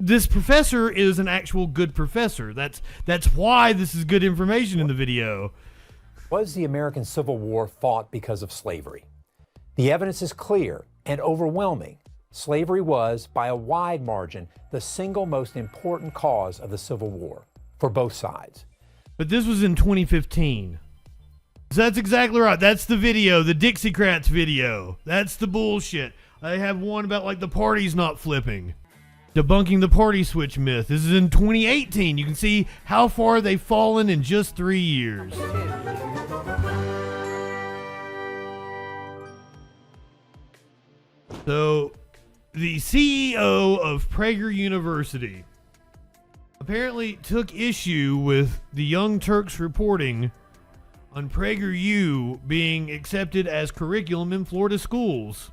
this professor is an actual good professor. That's why this is good information in the video. Was the American Civil War fought because of slavery? The evidence is clear and overwhelming. Slavery was, by a wide margin, the single most important cause of the Civil War for both sides. But this was in 2015. So that's exactly right. That's the video, the Dixiecrats video. That's the bullshit. I have one about like the party's not flipping. Debunking the party switch myth. This is in 2018. You can see how far they've fallen in just 3 years. So, the CEO of Prager University apparently took issue with the Young Turks reporting on PragerU being accepted as curriculum in Florida schools.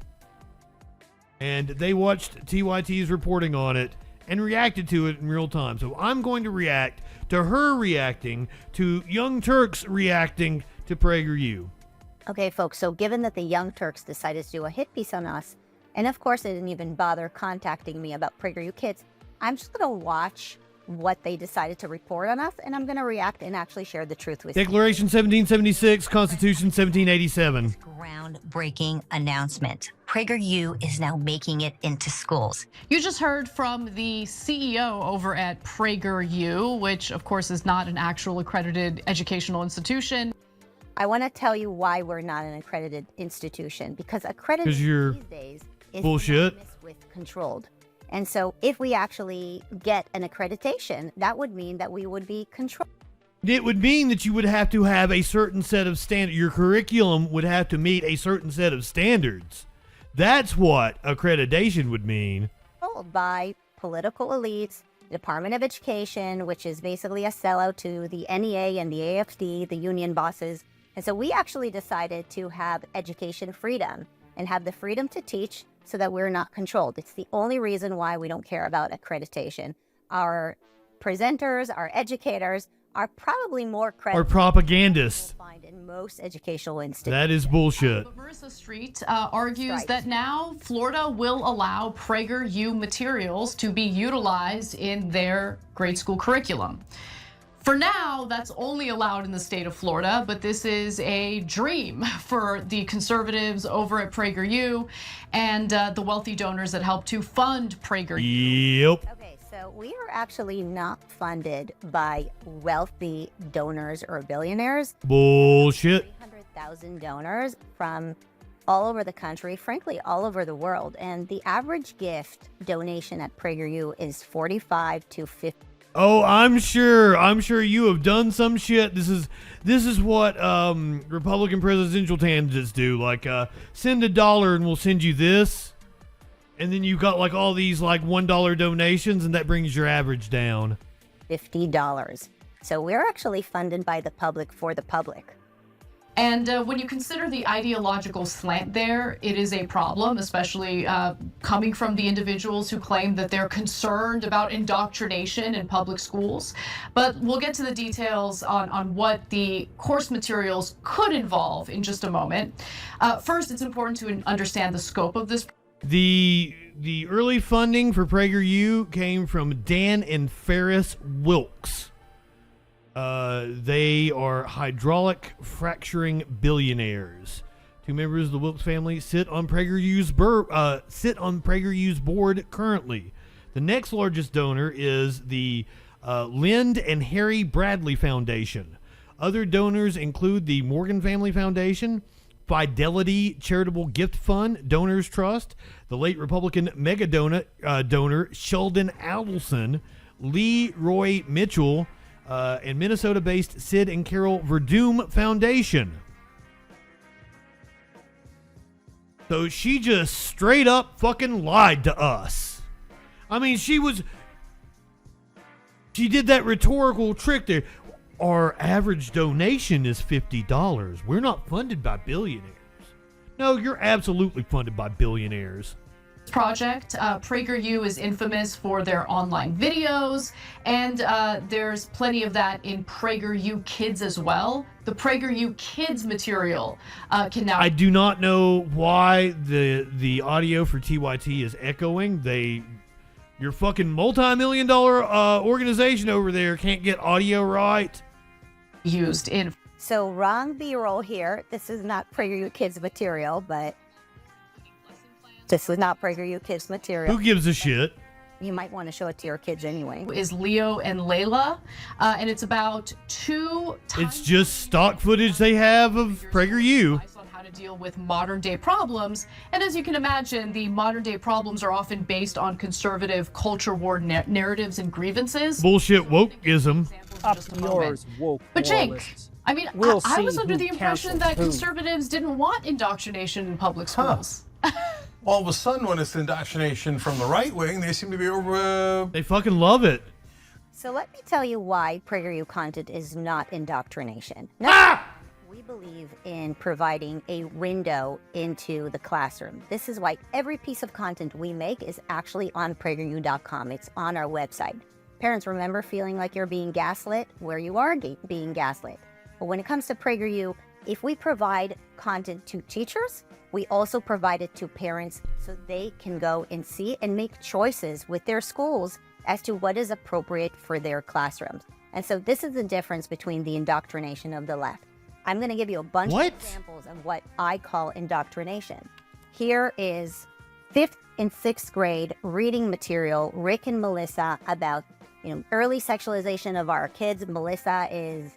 And they watched TYT's reporting on it and reacted to it in real time. So I'm going to react to her reacting to Young Turks reacting to PragerU. Okay, folks, so given that the Young Turks decided to do a hit piece on us, and of course they didn't even bother contacting me about PragerU kids, I'm just going to watch what they decided to report on us, and I'm going to react and actually share the truth with you. Declaration 1776, Constitution 1787. Groundbreaking announcement. PragerU is now making it into schools. You just heard from the CEO over at PragerU, which of course is not an actual accredited educational institution. I want to tell you why we're not an accredited institution, because accredited these days is bullshit with controlled. And so if we actually get an accreditation, that would mean that we would be controlled. It would mean that you would have to have a certain set of standards. Your curriculum would have to meet a certain set of standards. That's what accreditation would mean. By political elites, the Department of Education, which is basically a sellout to the NEA and the AFD, the union bosses. And so we actually decided to have education freedom and have the freedom to teach so that we're not controlled. It's the only reason why we don't care about accreditation. Our presenters, our educators are probably more credible. Or propagandists. Find in most educational institutions. That is bullshit. But Marissa Street argues that now Florida will allow PragerU materials to be utilized in their grade school curriculum. For now, that's only allowed in the state of Florida, but this is a dream for the conservatives over at PragerU and the wealthy donors that help to fund PragerU. Yep. Okay, so we are actually not funded by wealthy donors or billionaires. Bullshit. 300,000 donors from all over the country, frankly, all over the world. And the average gift donation at PragerU is $45 to $50. Oh, I'm sure you have done some shit. This is what Republican presidential candidates do. Like, send $1 and we'll send you this. And then you got like all these like $1 donations, and that brings your average down. $50. So we're actually funded by the public for the public. And when you consider the ideological slant there, it is a problem, especially coming from the individuals who claim that they're concerned about indoctrination in public schools. But we'll get to the details on what the course materials could involve in just a moment. First, it's important to understand the scope of this. The early funding for PragerU came from Dan and Ferris Wilks. They are hydraulic fracturing billionaires. Two members of the Wilks family sit on PragerU's board currently. The next largest donor is the Lynd and Harry Bradley Foundation. Other donors include the Morgan Family Foundation, Fidelity Charitable Gift Fund, Donors Trust, the late Republican mega donor Sheldon Adelson, Leroy Mitchell, and Minnesota-based Sid and Carol Verdum Foundation. So she just straight up fucking lied to us. I mean, she did that rhetorical trick there. Our average donation is $50. We're not funded by billionaires. No, you're absolutely funded by billionaires. Project. PragerU is infamous for their online videos, and there's plenty of that in PragerU Kids as well. The PragerU Kids material can now... I do not know why the audio for TYT is echoing. They Your fucking multi-million-dollar organization over there can't get audio right. Used in. So wrong B-roll here. This is not PragerU Kids material, but this is not PragerU Kids material. Who gives a shit? You might want to show it to your kids anyway. Is Leo and Layla, and it's about two. It's just stock footage they have of PragerU. On how to deal with modern day problems, and as you can imagine, the modern day problems are often based on conservative culture war narratives and grievances. Bullshit wokeism. Up yours, woke But Cenk, moralists. I mean, We'll I see was under who the impression that cancels who. conservatives didn't want indoctrination in public schools. All of a sudden, when it's indoctrination from the right wing, they seem to be over. They fucking love it. So let me tell you why PragerU content is not indoctrination. No, we believe in providing a window into the classroom. This is why every piece of content we make is actually on PragerU.com. It's on our website. Parents, remember feeling like you're being gaslit where you are being gaslit. But when it comes to PragerU, if we provide content to teachers, we also provide it to parents so they can go and see and make choices with their schools as to what is appropriate for their classrooms. And so this is the difference between the indoctrination of the left. I'm going to give you a bunch of examples of what I call indoctrination. Here is 5th and 6th grade reading material, Rick and Melissa, about early sexualization of our kids. Melissa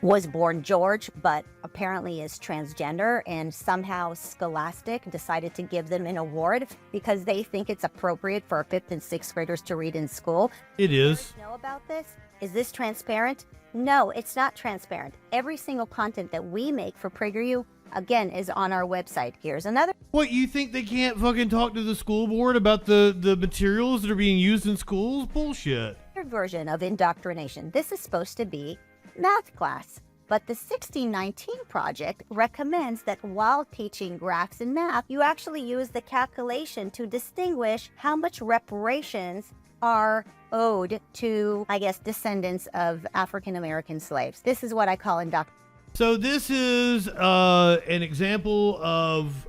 was born George, but apparently is transgender, and somehow Scholastic decided to give them an award because they think it's appropriate for 5th and 6th graders to read in school. It is. Know about this? Is this transparent? No, it's not transparent. Every single content that we make for PragerU, again, is on our website. Here's another. What, you think they can't fucking talk to the school board about the materials that are being used in schools? Bullshit. Version of indoctrination. This is supposed to be math class, but the 1619 project recommends that while teaching graphs and math, you actually use the calculation to distinguish how much reparations are owed to, I guess, descendants of African American slaves. This is what I call indoctrination. So this is an example of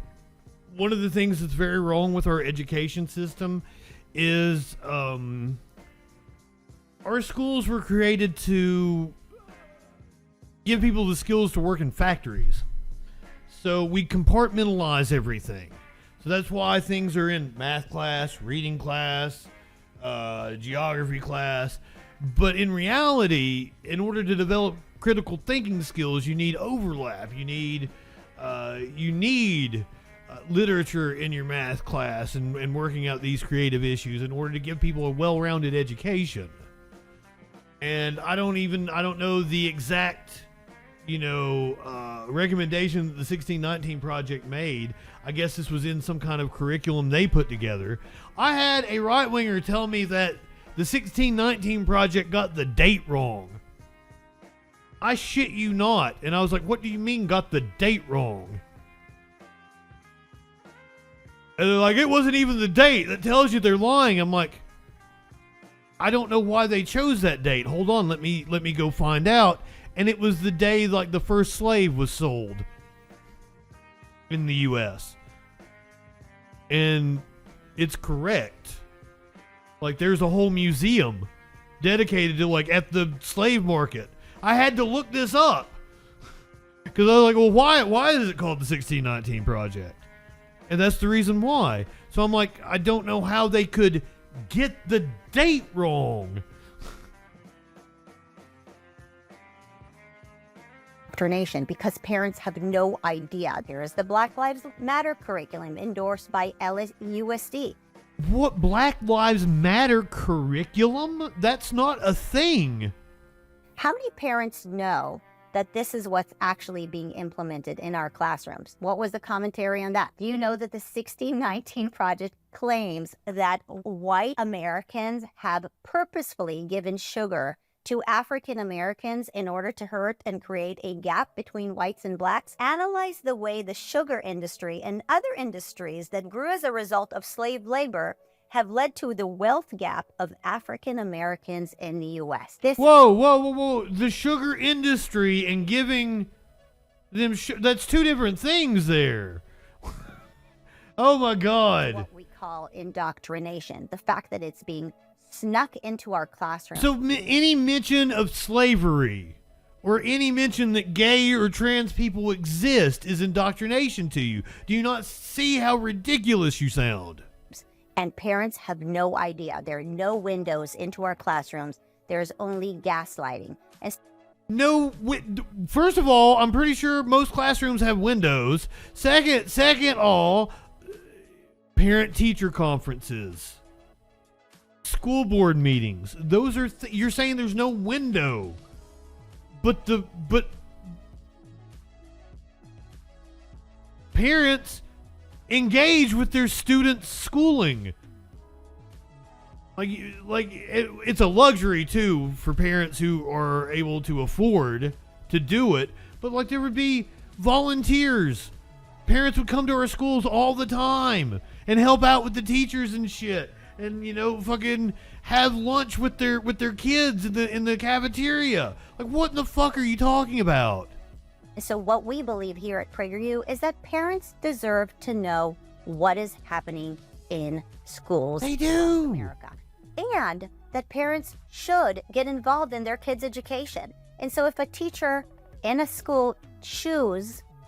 one of the things that's very wrong with our education system is our schools were created to give people the skills to work in factories. So we compartmentalize everything. So that's why things are in math class, reading class, geography class. But in reality, in order to develop critical thinking skills, you need overlap. You need literature in your math class and working out these creative issues in order to give people a well-rounded education. And I don't know the exact, recommendation that the 1619 project made. I guess this was in some kind of curriculum they put together. I had a right-winger tell me that the 1619 project got the date wrong. I shit you not. And I was like, what do you mean got the date wrong? And they're like, it wasn't even the date. That tells you they're lying. I'm like, I don't know why they chose that date. Hold on, let me go find out. And it was the day like the first slave was sold in the US. And it's correct. Like there's a whole museum dedicated to like at the slave market. I had to look this up. Cuz I was like, well, why is it called the 1619 project? And that's the reason why. So I'm like, I don't know how they could get the date wrong. Indoctrination because parents have no idea. There is the Black Lives Matter curriculum endorsed by USD. What, Black Lives Matter curriculum? That's not a thing. How many parents know that this is what's actually being implemented in our classrooms? What was the commentary on that? Do you know that the 1619 project claims that white Americans have purposefully given sugar to African Americans in order to hurt and create a gap between whites and blacks? Analyze the way the sugar industry and other industries that grew as a result of slave labor have led to the wealth gap of African Americans in the U.S. Whoa. The sugar industry and giving them that's two different things there. Oh my God. call indoctrination. The fact that it's being snuck into our classroom. So any mention of slavery or any mention that gay or trans people exist is indoctrination to you. Do you not see how ridiculous you sound? And parents have no idea. There are no windows into our classrooms. There's only gaslighting. And No, first of all, I'm pretty sure most classrooms have windows. Second all, parent-teacher conferences, school board meetings. Those are you're saying there's no window, but parents engage with their students' schooling. It's a luxury too for parents who are able to afford to do it. But like there would be volunteers. Parents would come to our schools all the time and help out with the teachers and shit. And fucking have lunch with their kids in the cafeteria. Like what in the fuck are you talking about? so what we believe here at PragerU is that parents deserve to know what is happening in schools They across do. America. And that parents should get involved in their kids' education. And so if a teacher in a school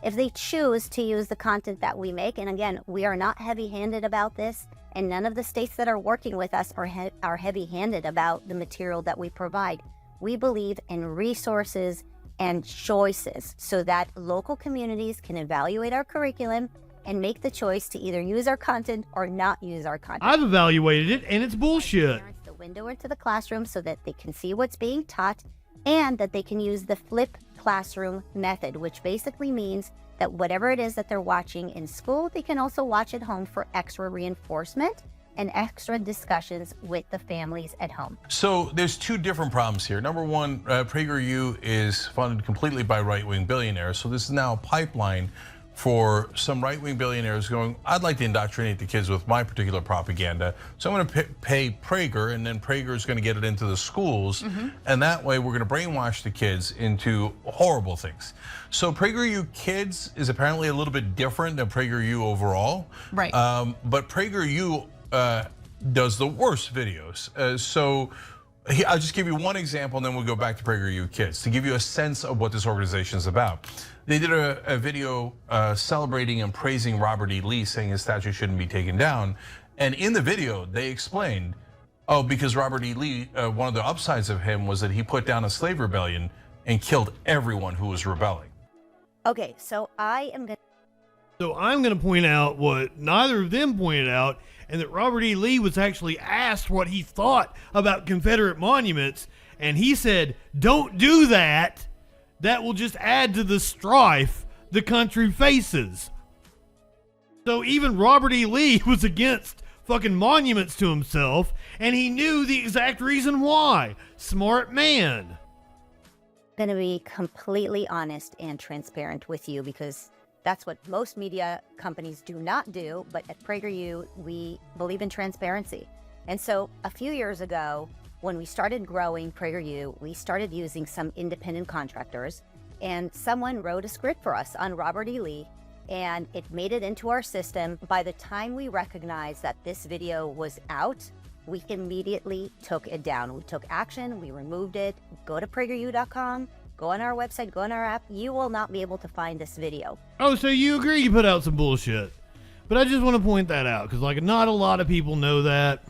if they choose to use the content that we make, and again, we are not heavy-handed about this, and none of the states that are working with us are heavy-handed about the material that we provide. We believe in resources and choices so that local communities can evaluate our curriculum and make the choice to either use our content or not use our content. I've evaluated it, and it's bullshit. Parents the window into the classroom so that they can see what's being taught and that they can use the flip classroom method, which basically means that whatever it is that they're watching in school, they can also watch at home for extra reinforcement and extra discussions with the families at home. So there's two different problems here. Number one, PragerU is funded completely by right-wing billionaires. So this is now a pipeline for some right-wing billionaires going, I'd like to indoctrinate the kids with my particular propaganda. So I'm going to pay Prager, and then Prager is going to get it into the schools. And that way we're going to brainwash the kids into horrible things. So PragerU Kids is apparently a little bit different than PragerU overall. Right. But PragerU does the worst videos. I'll just give you one example and then we'll go back to PragerU Kids to give you a sense of what this organization is about. They did a video celebrating and praising Robert E. Lee, saying his statue shouldn't be taken down. And in the video, they explained, because Robert E. Lee, one of the upsides of him was that he put down a slave rebellion and killed everyone who was rebelling. Okay, so I'm going to point out what neither of them pointed out, and that Robert E. Lee was actually asked what he thought about Confederate monuments, and he said, don't do that. That will just add to the strife the country faces. So even Robert E. Lee was against fucking monuments to himself, and he knew the exact reason why. Smart man. going to be completely honest and transparent with you because that's what most media companies do not do. But at PragerU, we believe in transparency. And so a few years ago, when we started growing PragerU, we started using some independent contractors, and someone wrote a script for us on Robert E. Lee, and it made it into our system. By the time we recognized that this video was out, we immediately took it down. We took action, we removed it. Go to PragerU.com, go on our website, go on our app. You will not be able to find this video. Oh, so you agree you put out some bullshit. But I just want to point that out, because not a lot of people know that.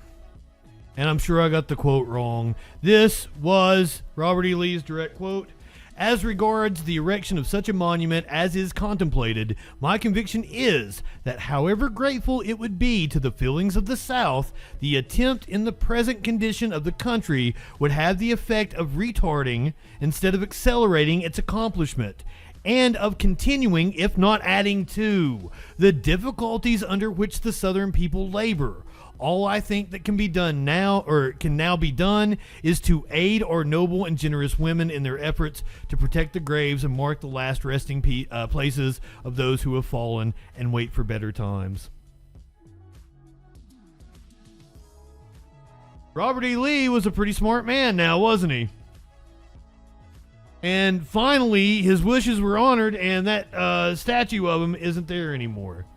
And I'm sure I got the quote wrong. This was Robert E. Lee's direct quote. As regards the erection of such a monument as is contemplated, my conviction is that however grateful it would be to the feelings of the South, the attempt in the present condition of the country would have the effect of retarding instead of accelerating its accomplishment, and of continuing, if not adding to, the difficulties under which the Southern people labor. All I think that can be done now, or can now be done, is to aid our noble and generous women in their efforts to protect the graves and mark the last resting places of those who have fallen and wait for better times. Robert E. Lee was a pretty smart man now, wasn't he? And finally, his wishes were honored, and that statue of him isn't there anymore.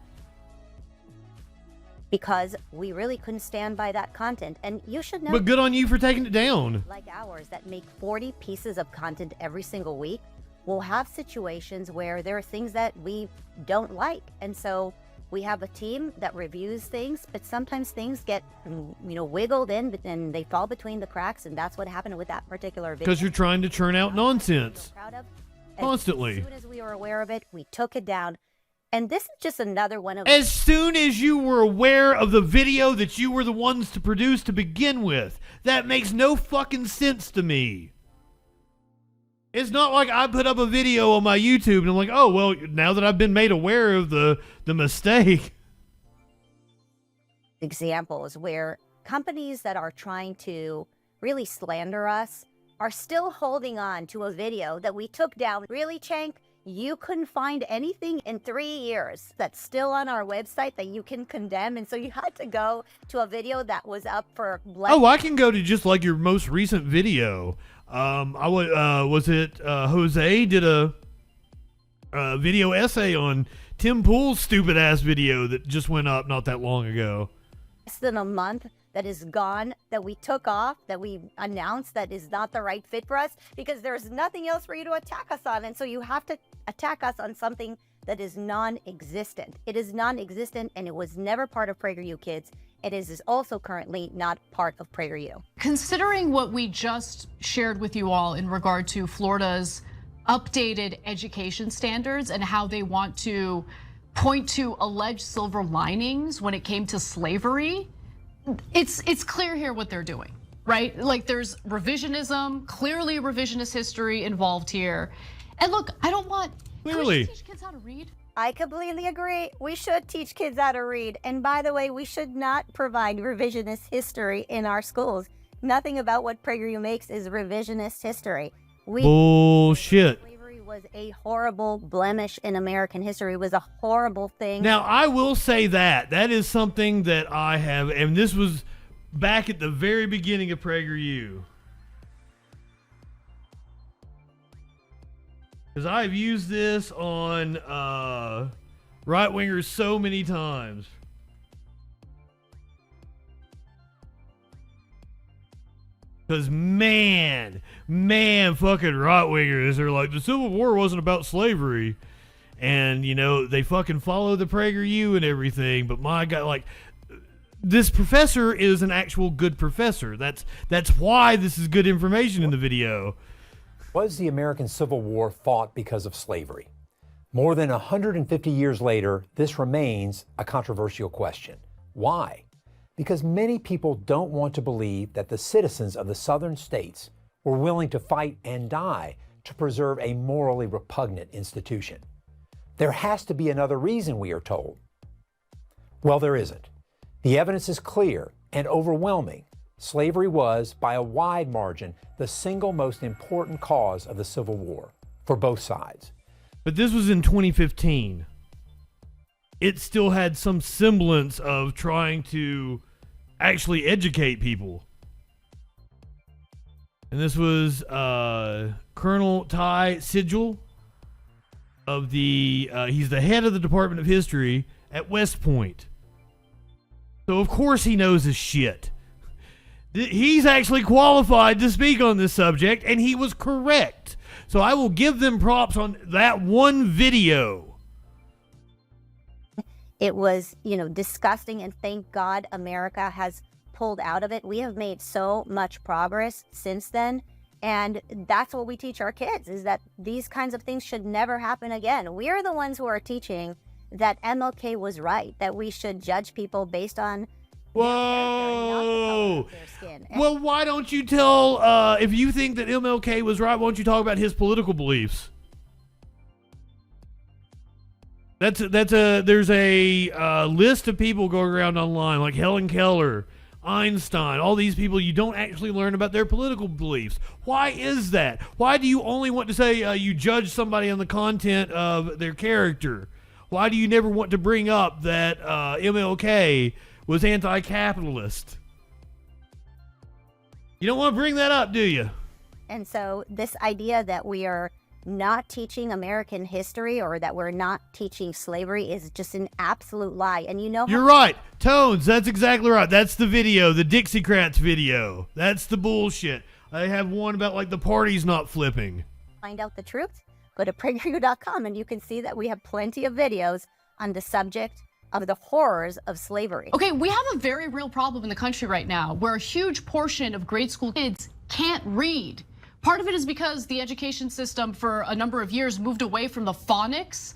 because we really couldn't stand by that content. And you should know, But good on you for taking it down. like ours that make 40 pieces of content every single week, we'll have situations where there are things that we don't like. And so we have a team that reviews things, but sometimes things get, wiggled in and they fall between the cracks. And that's what happened with that particular video. Because you're trying to churn out nonsense Proud of. constantly. As soon as we were aware of it, we took it down. And this is just another one of As soon as you were aware of the video that you were the ones to produce to begin with, that makes no fucking sense to me. It's not like I put up a video on my YouTube and I'm like, oh, well, now that I've been made aware of the mistake. examples where companies that are trying to really slander us are still holding on to a video that we took down. Really, Cenk? You couldn't find anything in 3 years that's still on our website that you can condemn, and so you had to go to a video that was up for Oh, I can go to just like your most recent video. Was it Jose did a video essay on Tim Pool's stupid ass video that just went up not that long ago. less than a month that is gone, that we took off, that we announced that is not the right fit for us, because there's nothing else for you to attack us on. And so you have to attack us on something that is non-existent. It is non-existent, and it was never part of PragerU, kids. It is also currently not part of PragerU. Considering what we just shared with you all in regard to Florida's updated education standards and how they want to point to alleged silver linings when it came to slavery, it's clear here what they're doing, right? Like there's revisionism, clearly revisionist history involved here. And look, I don't want, Clearly. can we teach kids how to read? I completely agree. We should teach kids how to read. And by the way, we should not provide revisionist history in our schools. Nothing about what PragerU makes is revisionist history. Bullshit. Slavery was a horrible blemish in American history. It was a horrible thing. Now, I will say that is something that I have, and this was back at the very beginning of PragerU. Because I've used this on right-wingers so many times. Because man, fucking right-wingers are like, the Civil War wasn't about slavery. And, they fucking follow the PragerU and everything. But my God, like, this professor is an actual good professor. That's why this is good information in the video. Was the American Civil War fought because of slavery? More than 150 years later, this remains a controversial question. Why? Because many people don't want to believe that the citizens of the southern states were willing to fight and die to preserve a morally repugnant institution. There has to be another reason, we are told. Well, there isn't. The evidence is clear and overwhelming. Slavery was, by a wide margin, the single most important cause of the Civil War for both sides. But this was in 2015. It still had some semblance of trying to actually educate people. And this was Colonel Ty Sigel of he's the head of the Department of History at West Point. So of course he knows his shit. He's actually qualified to speak on this subject, and he was correct. So I will give them props on that one video. It was, disgusting, and thank God America has pulled out of it. We have made so much progress since then, and that's what we teach our kids, is that these kinds of things should never happen again. We are the ones who are teaching that MLK was right, that we should judge people based on Whoa! Well, why don't you tell, if you think that MLK was right, why don't you talk about his political beliefs? There's a list of people going around online, like Helen Keller, Einstein, all these people. You don't actually learn about their political beliefs. Why is that? Why do you only want to say you judge somebody on the content of their character? Why do you never want to bring up that MLK was anti-capitalist? You don't want to bring that up, do you? And so this idea that we are not teaching American history or that we're not teaching slavery is just an absolute lie. And you know, You're right. Tones, that's exactly right. That's the video, the Dixiecrats video. That's the bullshit. I have one about like the party's not flipping. Find out the truth, go to PragerU.com and you can see that we have plenty of videos on the subject of the horrors of slavery. Okay, we have a very real problem in the country right now where a huge portion of grade school kids can't read. Part of it is because the education system for a number of years moved away from the phonics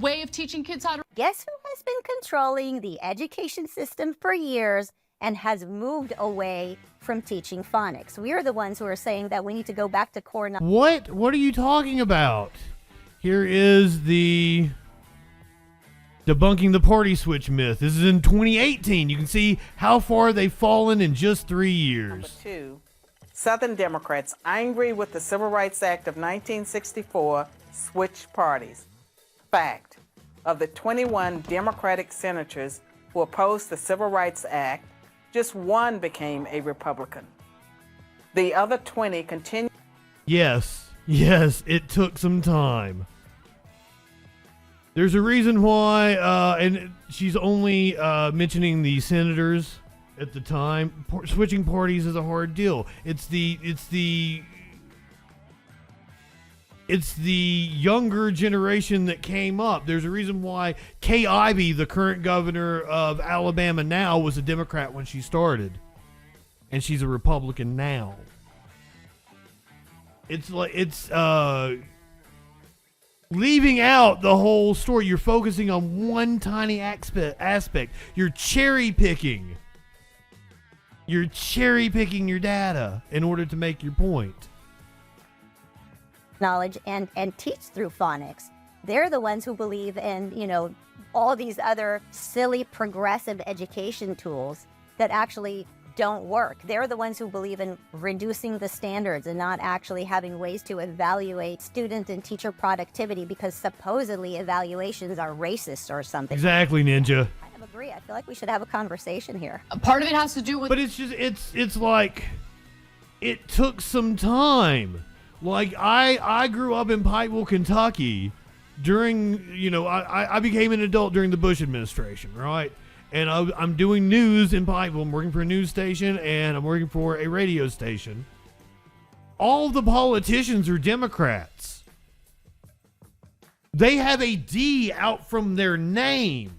way of teaching kids how to. Guess who has been controlling the education system for years and has moved away from teaching phonics? We are the ones who are saying that we need to go back to core. What? What are you talking about? Here is the debunking the party switch myth. This is in 2018. You can see how far they've fallen in just 3 years. Number 2, Southern Democrats, angry with the Civil Rights Act of 1964, switched parties. Fact, of the 21 Democratic senators who opposed the Civil Rights Act, just 1 became a Republican. The other 20 continued. Yes, it took some time. There's a reason why, and she's only mentioning the senators at the time. Switching parties is a hard deal. It's the younger generation that came up. There's a reason why Kay Ivey, the current governor of Alabama now, was a Democrat when she started, and she's a Republican now. It's leaving out the whole story. You're focusing on one tiny aspect. You're cherry picking. You're cherry picking your data in order to make your point. Knowledge and teach through phonics. They're the ones who believe in, you know, all these other silly progressive education tools that actually don't work. They're the ones who believe in reducing the standards and not actually having ways to evaluate student and teacher productivity because supposedly evaluations are racist or something. Exactly, Ninja. I kind of agree. I feel like we should have a conversation here. Part of it has to do with. But it's just it's like it took some time. Like I grew up in Pikeville, Kentucky during, you know, I became an adult during the Bush administration, right? And I'm doing news in Pikeville. I'm working for a news station and I'm working for a radio station. All the politicians are Democrats. They have a D out from their name.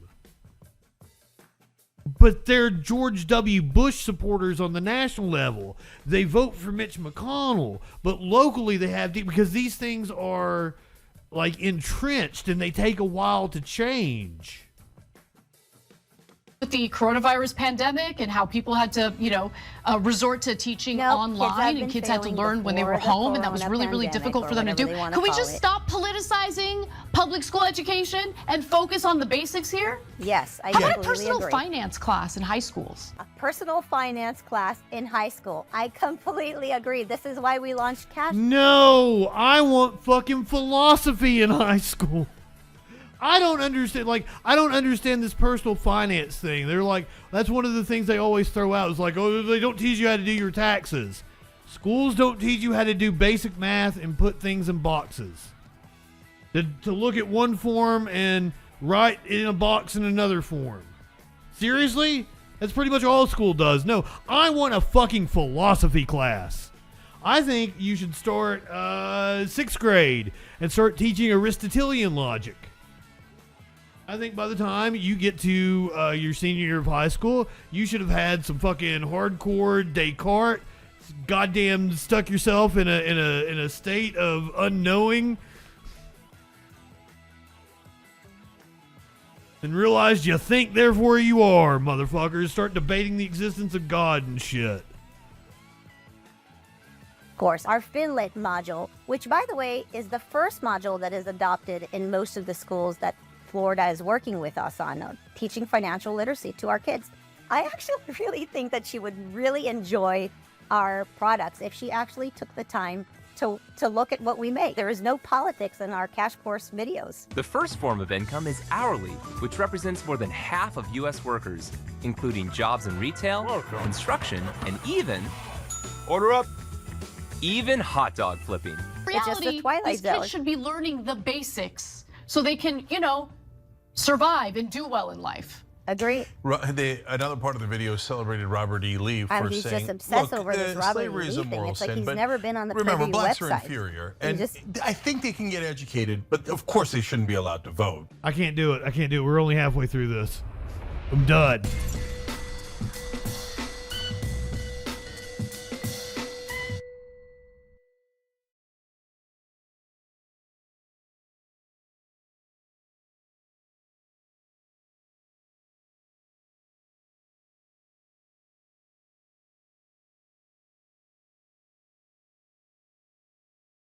But they're George W. Bush supporters on the national level. They vote for Mitch McConnell. But locally they have D because these things are like entrenched and they take a while to change. With the coronavirus pandemic and how people had to, you know, resort to teaching online and kids had to learn when they were home, and that was really, really difficult for them to do. Can we just stop politicizing public school education and focus on the basics here? Yes, I How about a completely personal agree. finance class in high schools? A personal finance class in high school. I completely agree. This is why we launched Cash. No, I want fucking philosophy in high school. I don't understand this personal finance thing. They're like, that's one of the things they always throw out. It's like, oh, they don't teach you how to do your taxes. Schools don't teach you how to do basic math and put things in boxes. To look at one form and write in a box in another form. Seriously? That's pretty much all school does. No, I want a fucking philosophy class. I think you should start 6th grade and start teaching Aristotelian logic. I think by the time you get to your senior year of high school, you should have had some fucking hardcore Descartes, goddamn stuck yourself in a state of unknowing, and realized you think, therefore you are, motherfuckers. Start debating the existence of God and shit. Of course, our FinLit module, which by the way is the first module that is adopted in most of the schools that Florida is working with us on, teaching financial literacy to our kids. I actually really think that she would really enjoy our products if she actually took the time to look at what we make. There is no politics in our Cash Course videos. The first form of income is hourly, which represents more than half of U.S. workers, including jobs in retail, construction, and even hot dog flipping. It's just the reality, Twilight these Zone. kids should be learning the basics so they can, survive and do well in life. Agree. Another part of the video celebrated Robert E. Lee for He's saying, just obsessed look, over this Robert E. slavery is Lee a thing. moral It's like sin, he's but never been on the remember, PragerU blacks website. are inferior, and I think they can get educated, but of course they shouldn't be allowed to vote. I can't do it. We're only halfway through this. I'm done.